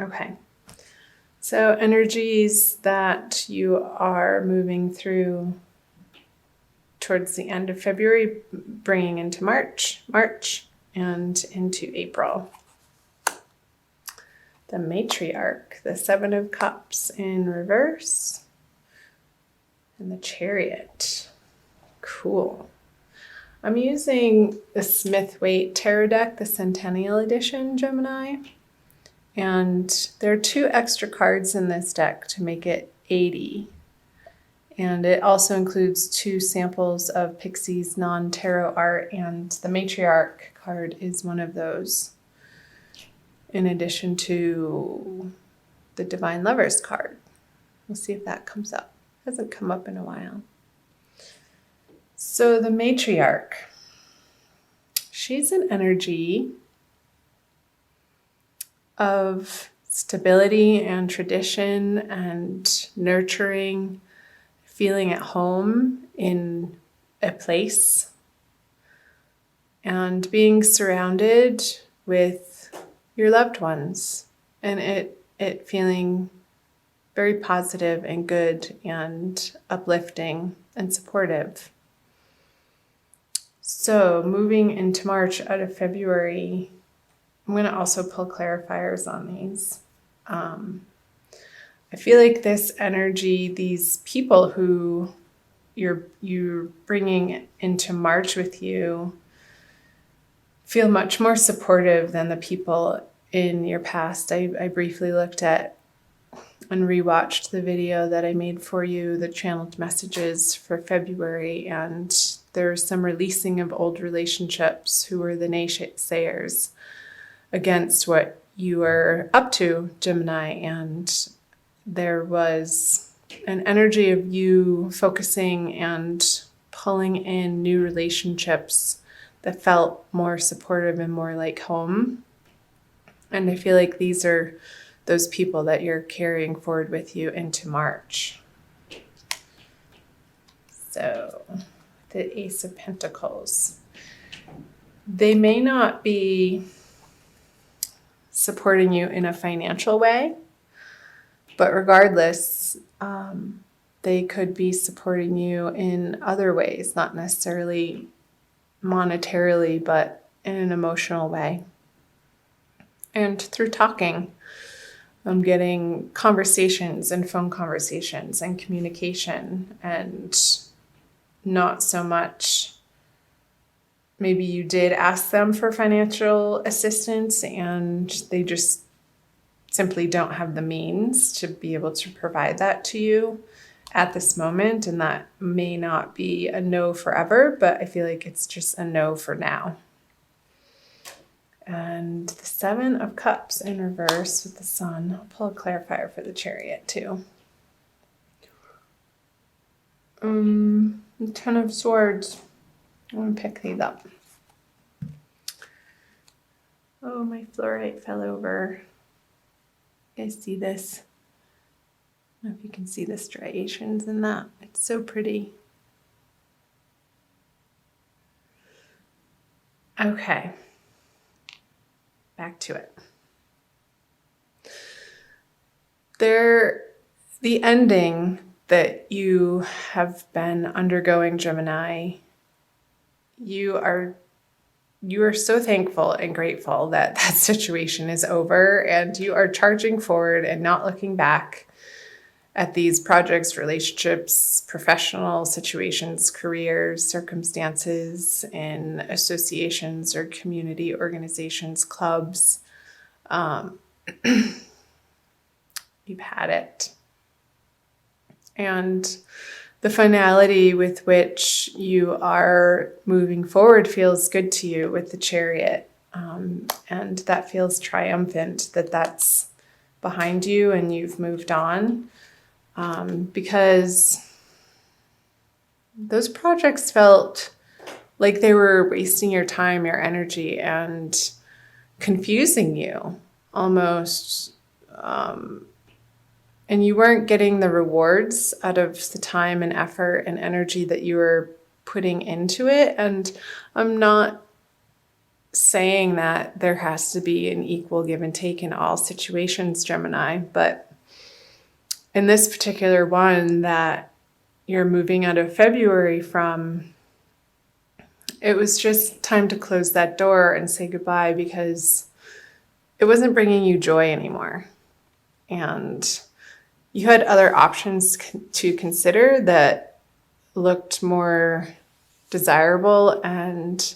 Okay. So energies that you are moving through towards the end of February, bringing into March, and into April. The Matriarch, the Seven of Cups in reverse, and the Chariot. Cool. I'm using the Smith-Waite Tarot deck, the Centennial Edition, Gemini. And there are 2 extra cards in this deck to make it 80. And it also includes 2 samples of Pixie's non-tarot art, and the Matriarch card is one of those, in addition to the Divine Lovers card. We'll see if that comes up. It hasn't come up in a while. So the Matriarch, she's an energy of stability and tradition and nurturing, feeling at home in a place, and being surrounded with your loved ones, and it feeling very positive and good and uplifting and supportive. So moving into March out of February, I'm going to also pull clarifiers on these. I feel like this energy, these people who you're bringing into March with you, feel much more supportive than the people in your past. I briefly looked at and rewatched the video that I made for you, the channeled messages for February, and there's some releasing of old relationships who were the naysayers against what you were up to, Gemini, and there was an energy of you focusing and pulling in new relationships that felt more supportive and more like home. And I feel like these are those people that you're carrying forward with you into March. So the Ace of Pentacles. They may not be supporting you in a financial way, but regardless, they could be supporting you in other ways, not necessarily monetarily, but in an emotional way. And through talking, I'm getting conversations and phone conversations and communication, and not so much maybe you did ask them for financial assistance and they just simply don't have the means to be able to provide that to you at this moment. And that may not be a no forever, but I feel like it's just a no for now. And the Seven of Cups in reverse with the Sun. I'll pull a clarifier for the Chariot too. The Ten of Swords. I'm going to pick these up. Oh, my fluorite fell over. You guys see this? I don't know if you can see the striations in that. It's so pretty. Okay. Back to it. The ending that you have been undergoing, Gemini, you are so thankful and grateful that that situation is over, and you are charging forward and not looking back at these projects, relationships, professional situations, careers, circumstances, in associations or community organizations, clubs. You've had it. And the finality with which you are moving forward feels good to you with the Chariot. And that feels triumphant that that's behind you and you've moved on. Because those projects felt like they were wasting your time, your energy, and confusing you almost. And you weren't getting the rewards out of the time and effort and energy that you were putting into it. And I'm not saying that there has to be an equal give and take in all situations, Gemini, but in this particular one that you're moving out of February from, it was just time to close that door and say goodbye because it wasn't bringing you joy anymore. And you had other options to consider that looked more desirable and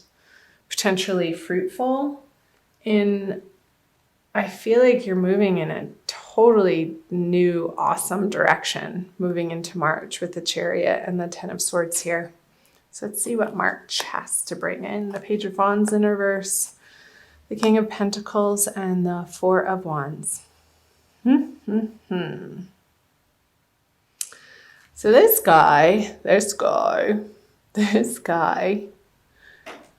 potentially fruitful. I feel like you're moving in a totally new, awesome direction, moving into March with the Chariot and the Ten of Swords here. So let's see what March has to bring in. The Page of Wands in reverse, the King of Pentacles, and the Four of Wands. So this guy,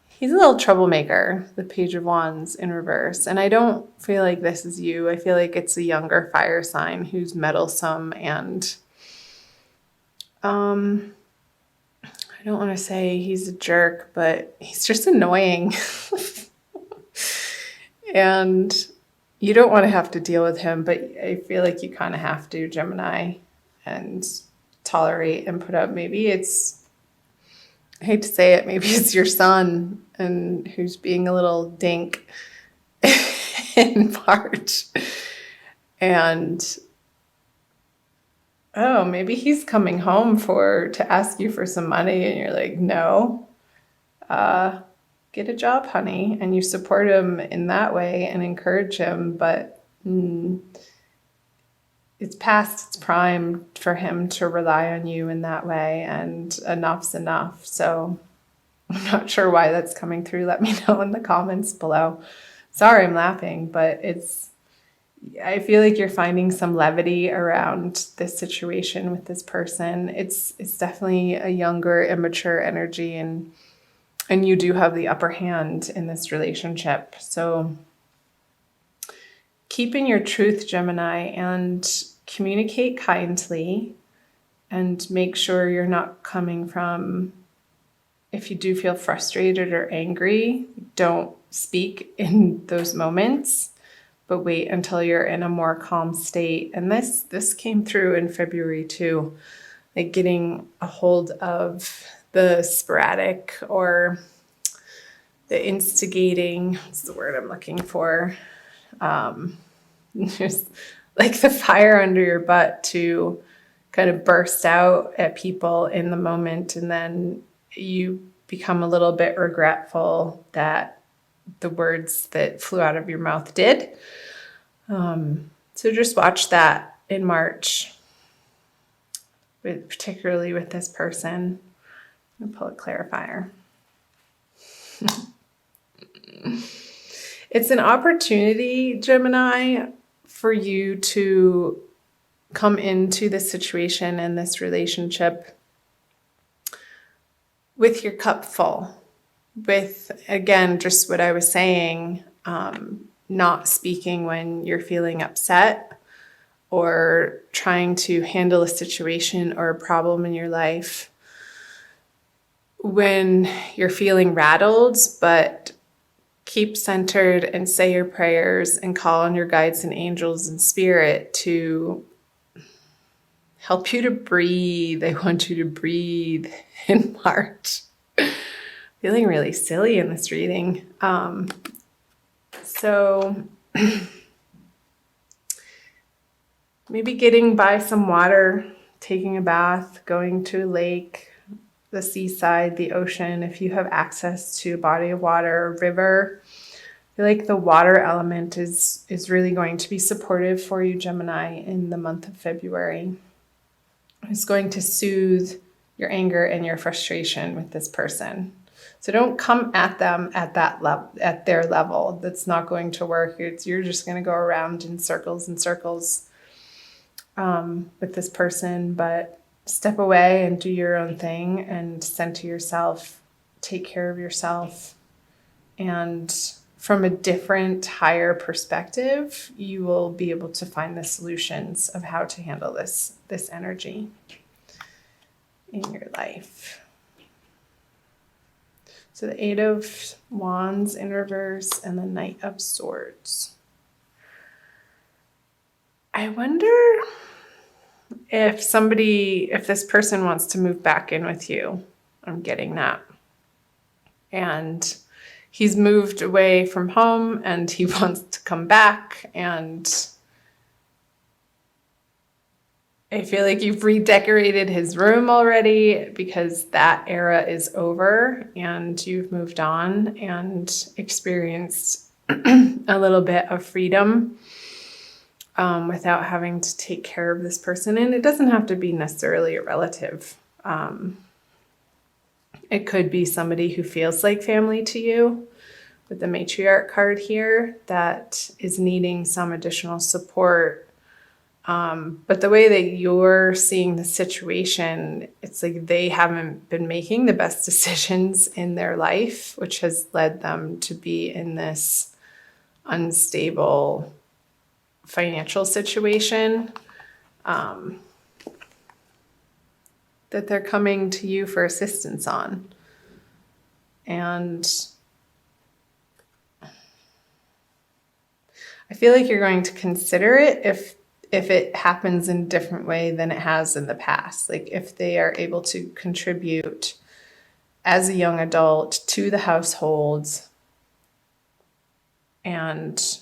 he's a little troublemaker, the Page of Wands in reverse. And I don't feel like this is you. I feel like it's a younger fire sign who's meddlesome and I don't want to say he's a jerk, but he's just annoying. And you don't want to have to deal with him, but I feel like you kind of have to, Gemini, and tolerate and put up. Maybe it's, I hate to say it, maybe it's your son and who's being a little dink in March. And oh, maybe he's coming home to ask you for some money and you're like, no, get a job, honey. And you support him in that way and encourage him, but it's past its prime for him to rely on you in that way, and enough's enough. So I'm not sure why that's coming through. Let me know in the comments below. Sorry, I'm laughing, but I feel like you're finding some levity around this situation with this person. It's definitely a younger, immature energy, and you do have the upper hand in this relationship. So keep in your truth, Gemini, and communicate kindly, and make sure you're not coming from, if you do feel frustrated or angry, don't speak in those moments, but wait until you're in a more calm state. And this came through in February too, like getting a hold of the sporadic or the instigating, what's the word I'm looking for? Just like the fire under your butt to kind of burst out at people in the moment. And then you become a little bit regretful that the words that flew out of your mouth did. So just watch that in March, particularly with this person. I'm gonna pull a clarifier. It's an opportunity, Gemini, for you to come into this situation and this relationship with your cup full, with, again, just what I was saying, not speaking when you're feeling upset or trying to handle a situation or a problem in your life when you're feeling rattled, but keep centered and say your prayers and call on your guides and angels and spirit to help you to breathe. I want you to breathe in March. Feeling really silly in this reading. So maybe getting by some water, taking a bath, going to a lake, the seaside, the ocean, if you have access to a body of water, a river. I feel like the water element is really going to be supportive for you, Gemini, in the month of February. It's going to soothe your anger and your frustration with this person. So don't come at them at that level, at their level. That's not going to work. You're just going to go around in circles and circles with this person, but step away and do your own thing and center yourself, take care of yourself. And from a different, higher perspective, you will be able to find the solutions of how to handle this energy in your life. So the Eight of Wands in reverse and the Knight of Swords. I wonder if this person wants to move back in with you. I'm getting that. And he's moved away from home and he wants to come back, and I feel like you've redecorated his room already because that era is over and you've moved on and experienced a little bit of freedom without having to take care of this person. And it doesn't have to be necessarily a relative. It could be somebody who feels like family to you with the matriarch card here that is needing some additional support. But the way that you're seeing the situation, it's like they haven't been making the best decisions in their life, which has led them to be in this unstable financial situation. That they're coming to you for assistance on. And I feel like you're going to consider it if it happens in a different way than it has in the past. Like if they are able to contribute as a young adult to the household and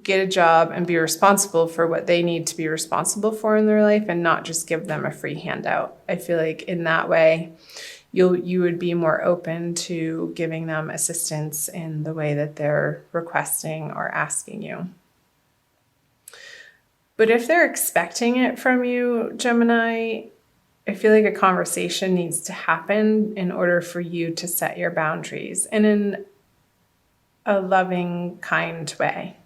get a job and be responsible for what they need to be responsible for in their life and not just give them a free handout. I feel like in that way, you would be more open to giving them assistance in the way that they're requesting or asking you. But if they're expecting it from you, Gemini, I feel like a conversation needs to happen in order for you to set your boundaries and in a loving, kind way.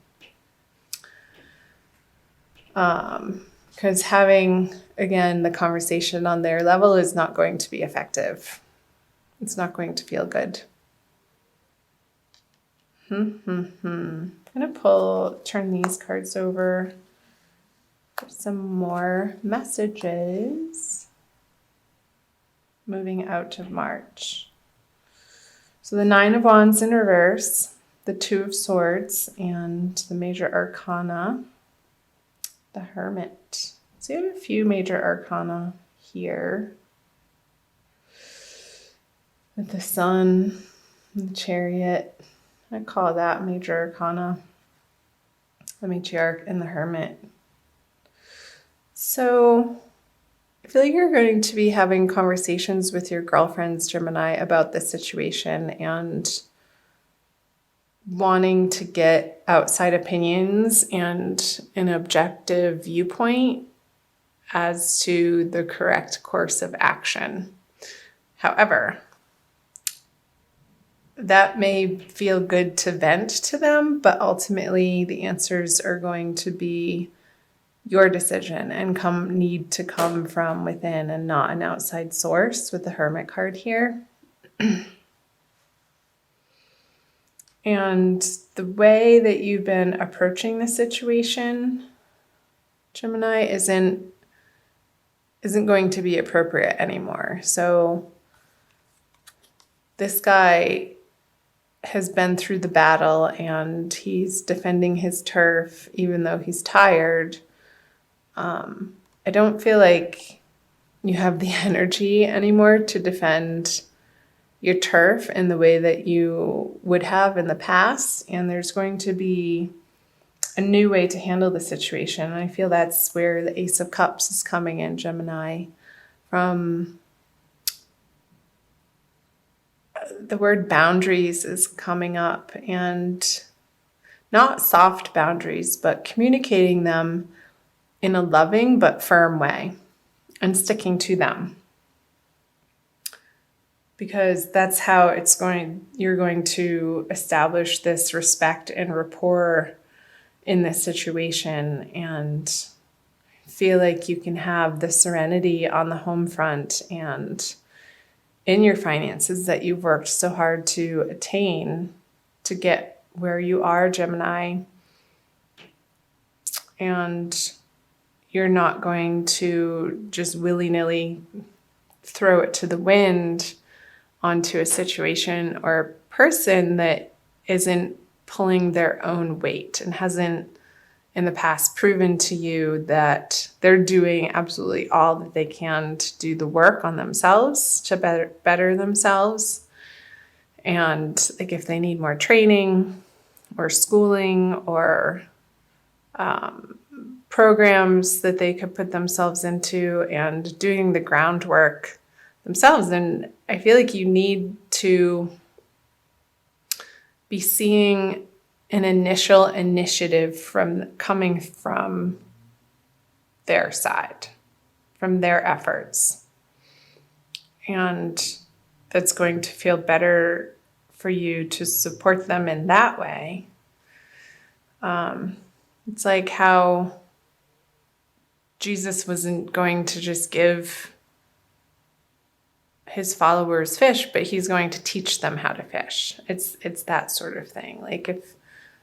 Because having, again, the conversation on their level is not going to be effective. It's not going to feel good. I'm going to turn these cards over for some more messages moving out of March. So the Nine of Wands in reverse, the Two of Swords, and the Major Arcana, the Hermit. So you have a few Major Arcana here. With the Sun, the Chariot. I call that Major Arcana. The Matriarch and the Hermit. So I feel like you're going to be having conversations with your girlfriends, Gemini, about this situation and wanting to get outside opinions and an objective viewpoint as to the correct course of action. However, that may feel good to vent to them, but ultimately the answers are going to be your decision and need to come from within and not an outside source with the Hermit card here. And the way that you've been approaching the situation, Gemini, isn't going to be appropriate anymore. So this guy has been through the battle and he's defending his turf even though he's tired. I don't feel like you have the energy anymore to defend your turf in the way that you would have in the past. And there's going to be a new way to handle the situation. And I feel that's where the Ace of Cups is coming in, Gemini, from the word boundaries is coming up, and not soft boundaries, but communicating them in a loving but firm way and sticking to them. Because that's how you're going to establish this respect and rapport in this situation and feel like you can have the serenity on the home front and in your finances that you've worked so hard to attain to get where you are, Gemini. And you're not going to just willy-nilly throw it to the wind onto a situation or person that isn't pulling their own weight and hasn't in the past proven to you that they're doing absolutely all that they can to do the work on themselves, to better themselves. And like if they need more training or schooling or programs that they could put themselves into and doing the groundwork themselves. And I feel like you need to be seeing an initial initiative coming from their side, from their efforts. And that's going to feel better for you to support them in that way. It's like how Jesus wasn't going to just give his followers fish, but he's going to teach them how to fish. It's that sort of thing. Like if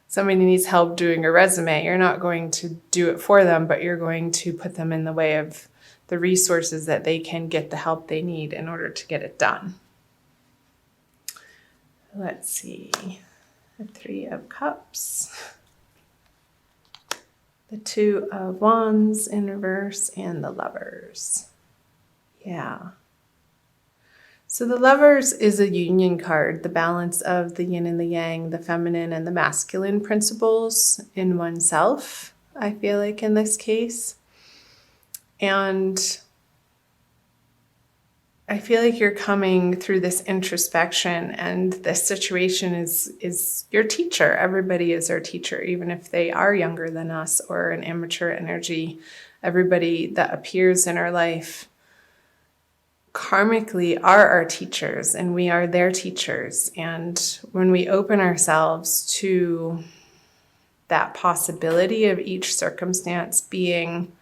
somebody needs help doing a resume, you're not going to do it for them, but you're going to put them in the way of the resources that they can get the help they need in order to get it done. Let's see. The 3 of Cups. The 2 of Wands in reverse and the Lovers. Yeah. So the Lovers is a union card, the balance of the yin and the yang, the feminine and the masculine principles in oneself, I feel like in this case. And I feel like you're coming through this introspection, and this situation is your teacher. Everybody is our teacher, even if they are younger than us or an immature energy. Everybody that appears in our life karmically are our teachers, and we are their teachers. And when we open ourselves to that possibility of each circumstance being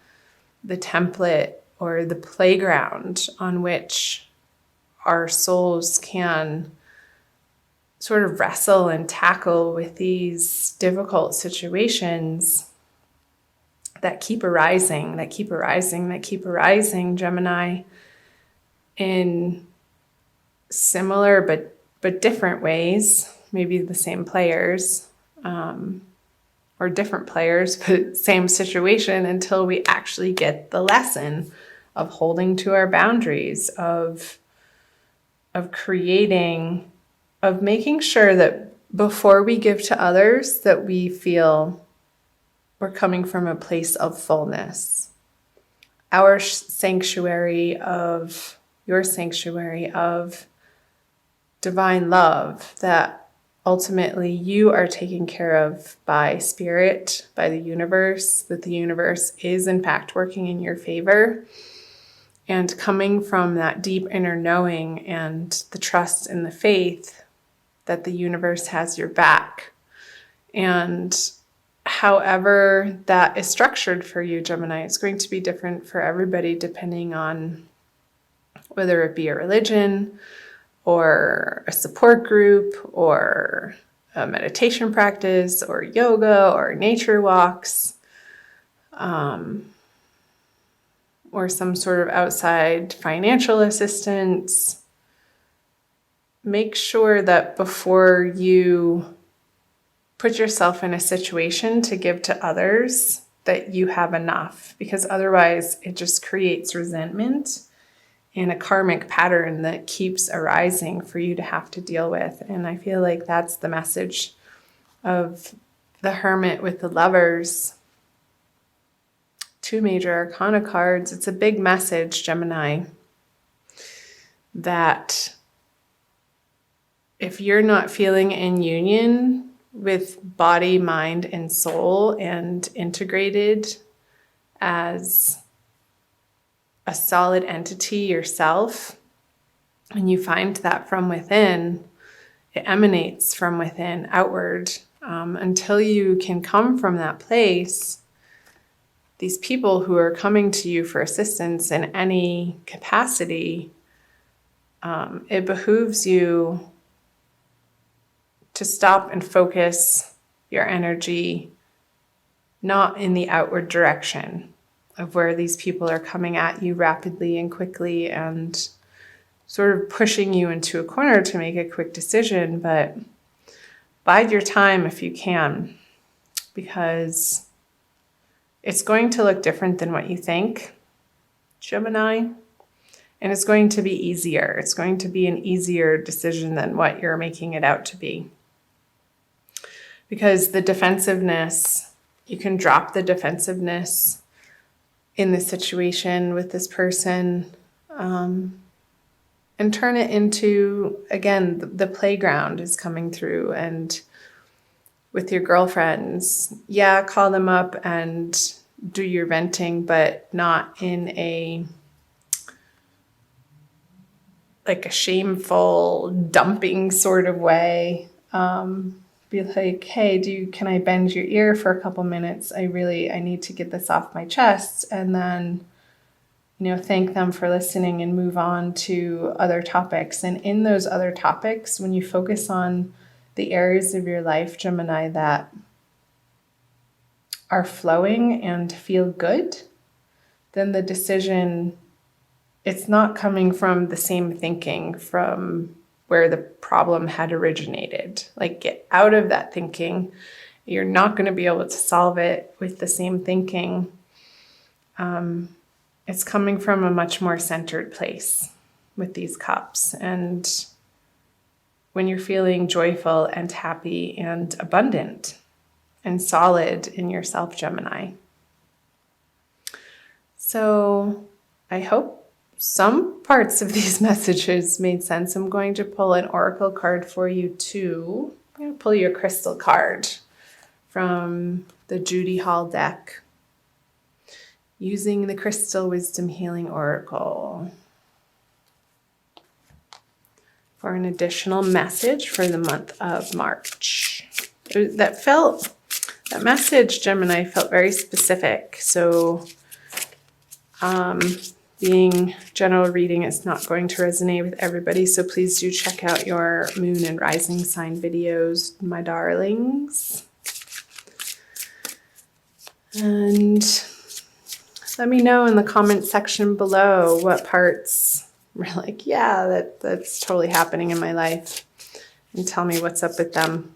the template or the playground on which our souls can sort of wrestle and tackle with these difficult situations that keep arising, Gemini, in similar but different ways, maybe the same players, or different players, but same situation, until we actually get the lesson of holding to our boundaries, of creating, of making sure that before we give to others, that we feel we're coming from a place of fullness. Our sanctuary of your sanctuary of divine love that ultimately you are taken care of by spirit, by the universe, that the universe is in fact working in your favor, and coming from that deep inner knowing and the trust and the faith that the universe has your back. And however that is structured for you, Gemini, it's going to be different for everybody depending on whether it be a religion or a support group or a meditation practice or yoga or nature walks, or some sort of outside financial assistance. Make sure that before you put yourself in a situation to give to others, that you have enough, because otherwise it just creates resentment and a karmic pattern that keeps arising for you to have to deal with. And I feel like that's the message of the Hermit with the Lovers. 2 major arcana cards. It's a big message, Gemini, that if you're not feeling in union with body, mind, and soul and integrated as a solid entity yourself, and you find that from within, it emanates from within outward. Until you can come from that place, these people who are coming to you for assistance in any capacity, it behooves you to stop and focus your energy not in the outward direction of where these people are coming at you rapidly and quickly and sort of pushing you into a corner to make a quick decision, but bide your time if you can, because it's going to look different than what you think, Gemini, and it's going to be easier. It's going to be an easier decision than what you're making it out to be. Because the defensiveness, you can drop the defensiveness in this situation with this person, and turn it into, again, the playground is coming through. And with your girlfriends, yeah, call them up and do your venting, but not in a shameful dumping sort of way. Be like, hey, can I bend your ear for a couple minutes? I need to get this off my chest. And then, thank them for listening and move on to other topics. And in those other topics, when you focus on the areas of your life, Gemini, that are flowing and feel good, then the decision, it's not coming from the same thinking from where the problem had originated. Like, get out of that thinking. You're not going to be able to solve it with the same thinking. It's coming from a much more centered place with these cups. And when you're feeling joyful and happy and abundant and solid in yourself, Gemini. So I hope some parts of these messages made sense. I'm going to pull an oracle card for you too. I'm going to pull you a crystal card from the Judy Hall deck using the Crystal Wisdom Healing Oracle for an additional message for the month of March. That message, Gemini, felt very specific. So, being general reading, it's not going to resonate with everybody. So please do check out your moon and rising sign videos, my darlings. And let me know in the comment section below what parts were like, yeah, that's totally happening in my life. And tell me what's up with them.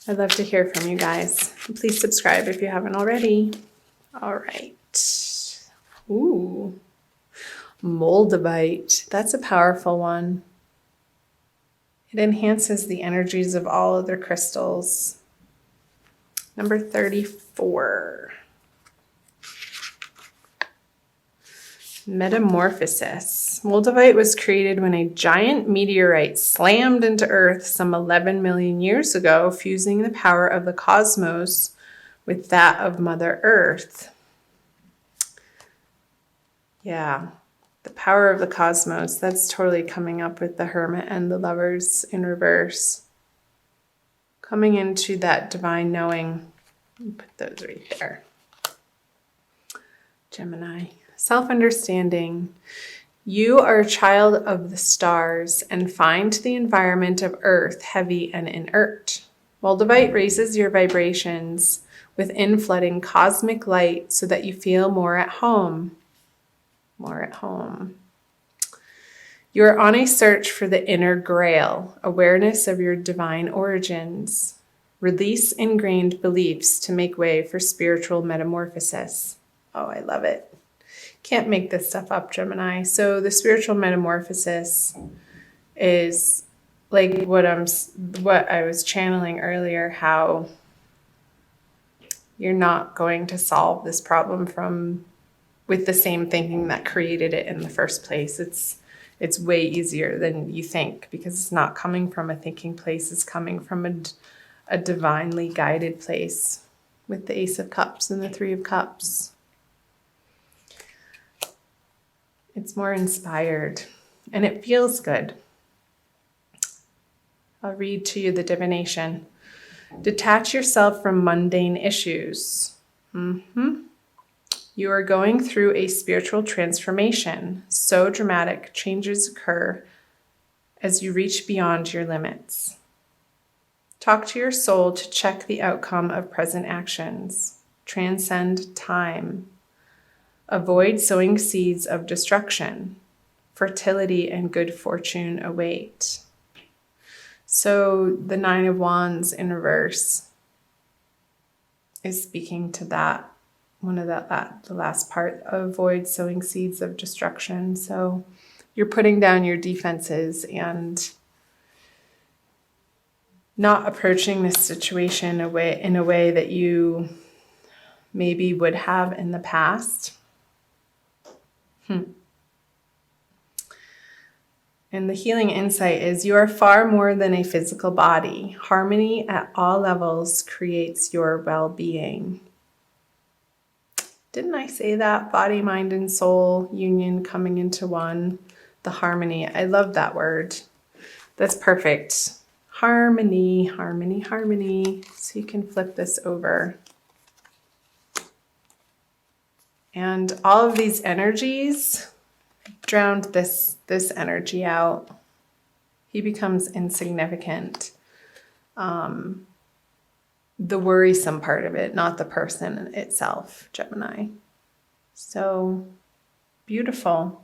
I'd love to hear from you guys. Please subscribe if you haven't already. All right. Ooh, Moldavite. That's a powerful one. It enhances the energies of all other crystals. Number 34. Metamorphosis. Moldavite was created when a giant meteorite slammed into Earth some 11 million years ago, fusing the power of the cosmos with that of Mother Earth. Yeah, the power of the cosmos. That's totally coming up with the Hermit and the Lovers in reverse. Coming into that divine knowing. Put those right there. Gemini. Self-understanding. You are a child of the stars and find the environment of Earth heavy and inert. Moldavite raises your vibrations within flooding cosmic light so that you feel more at home. More at home. You are on a search for the inner grail, awareness of your divine origins. Release ingrained beliefs to make way for spiritual metamorphosis. Oh, I love it. Can't make this stuff up, Gemini. So the spiritual metamorphosis is like what I was channeling earlier, how you're not going to solve this problem with the same thinking that created it in the first place. It's way easier than you think, because it's not coming from a thinking place. It's coming from a divinely guided place with the Ace of Cups and the Three of Cups. It's more inspired and it feels good. I'll read to you the divination. Detach yourself from mundane issues. You are going through a spiritual transformation. So dramatic, changes occur as you reach beyond your limits. Talk to your soul to check the outcome of present actions. Transcend time. Avoid sowing seeds of destruction. fertility and good fortune await. So the Nine of Wands in reverse is speaking to that, the last part, avoid sowing seeds of destruction. So you're putting down your defenses and not approaching this situation in a way that you maybe would have in the past. And the healing insight is you are far more than a physical body. Harmony at all levels creates your well-being. Didn't I say that? Body, mind, and soul union coming into one. The harmony. I love that word. That's perfect. Harmony, harmony, harmony. So you can flip this over. And all of these energies drowned this energy out. He becomes insignificant. The worrisome part of it, not the person itself, Gemini. So beautiful.